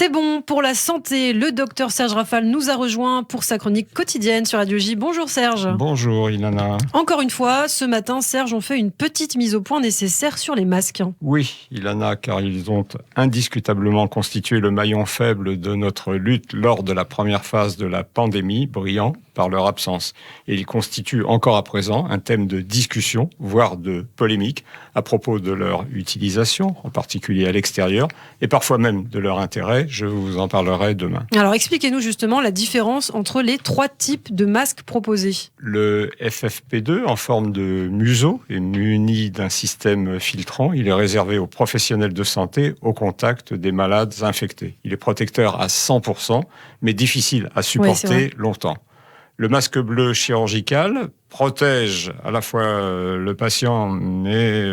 C'est bon pour la santé. Le docteur Serge Rafal nous a rejoint pour sa chronique quotidienne sur Radio J. Bonjour Serge. Bonjour Ilana. Encore une fois, ce matin, Serge, on fait une petite mise au point nécessaire sur les masques. Oui, Ilana, car ils ont indiscutablement constitué le maillon faible de notre lutte lors de la première phase de la pandémie, brillant par leur absence. Et ils constituent encore à présent un thème de discussion, voire de polémique, à propos de leur utilisation, en particulier à l'extérieur, et parfois même de leur intérêt. Je vous en parlerai demain. Alors expliquez-nous justement la différence entre les trois types de masques proposés. Le FFP2, en forme de museau et muni d'un système filtrant, il est réservé aux professionnels de santé au contact des malades infectés. Il est protecteur à 100%, mais difficile à supporter longtemps. Le masque bleu chirurgical protège à la fois le patient, mais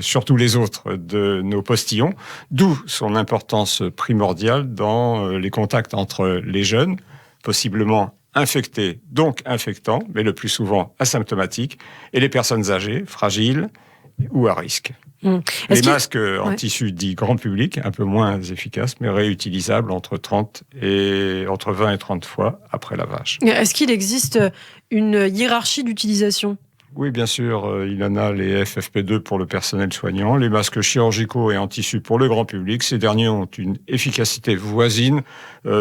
surtout les autres de nos postillons, d'où son importance primordiale dans les contacts entre les jeunes, possiblement infectés, donc infectants, mais le plus souvent asymptomatiques, et les personnes âgées, fragiles ou à risque. Les masques en tissu dit grand public, un peu moins efficaces, mais réutilisables entre 20 et 30 fois après lavage. Est-ce qu'il existe une hiérarchie d'utilisation ? Oui, bien sûr, il en a les FFP2 pour le personnel soignant, les masques chirurgicaux et en tissu pour le grand public. Ces derniers ont une efficacité voisine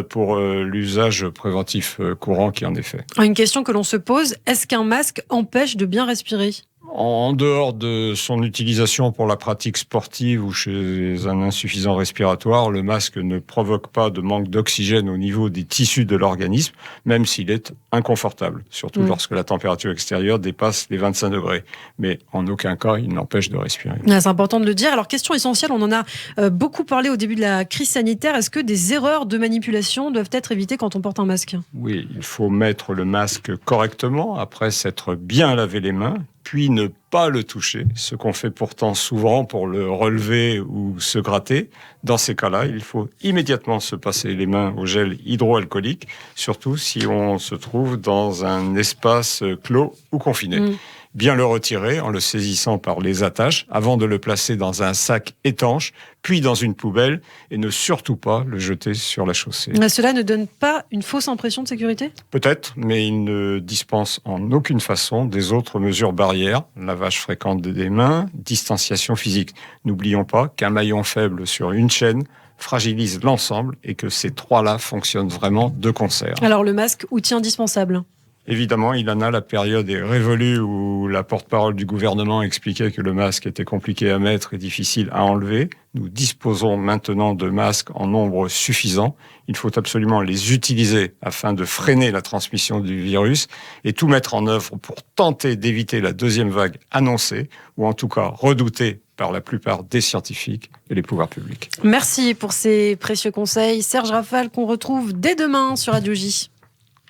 pour l'usage préventif courant qui en est fait. Une question que l'on se pose, est-ce qu'un masque empêche de bien respirer ? En dehors de son utilisation pour la pratique sportive ou chez un insuffisant respiratoire, le masque ne provoque pas de manque d'oxygène au niveau des tissus de l'organisme, même s'il est inconfortable, surtout lorsque la température extérieure dépasse les 25 degrés. Mais en aucun cas, il n'empêche de respirer. C'est important de le dire. Alors, question essentielle, on en a beaucoup parlé au début de la crise sanitaire. Est-ce que des erreurs de manipulation doivent être évitées quand on porte un masque ? Oui, il faut mettre le masque correctement, après s'être bien lavé les mains, puis ne pas le toucher, ce qu'on fait pourtant souvent pour le relever ou se gratter. Dans ces cas-là, il faut immédiatement se passer les mains au gel hydroalcoolique, surtout si on se trouve dans un espace clos ou confiné. Bien le retirer en le saisissant par les attaches avant de le placer dans un sac étanche, puis dans une poubelle et ne surtout pas le jeter sur la chaussée. Cela ne donne pas une fausse impression de sécurité ? Peut-être, mais il ne dispense en aucune façon des autres mesures barrières, lavage fréquent des mains, distanciation physique. N'oublions pas qu'un maillon faible sur une chaîne fragilise l'ensemble et que ces trois-là fonctionnent vraiment de concert. Alors le masque, outil indispensable ? Évidemment, Ilana, la période est révolue où la porte-parole du gouvernement expliquait que le masque était compliqué à mettre et difficile à enlever. Nous disposons maintenant de masques en nombre suffisant. Il faut absolument les utiliser afin de freiner la transmission du virus et tout mettre en œuvre pour tenter d'éviter la deuxième vague annoncée, ou en tout cas redoutée par la plupart des scientifiques et les pouvoirs publics. Merci pour ces précieux conseils. Serge Rafal, qu'on retrouve dès demain sur Radio J.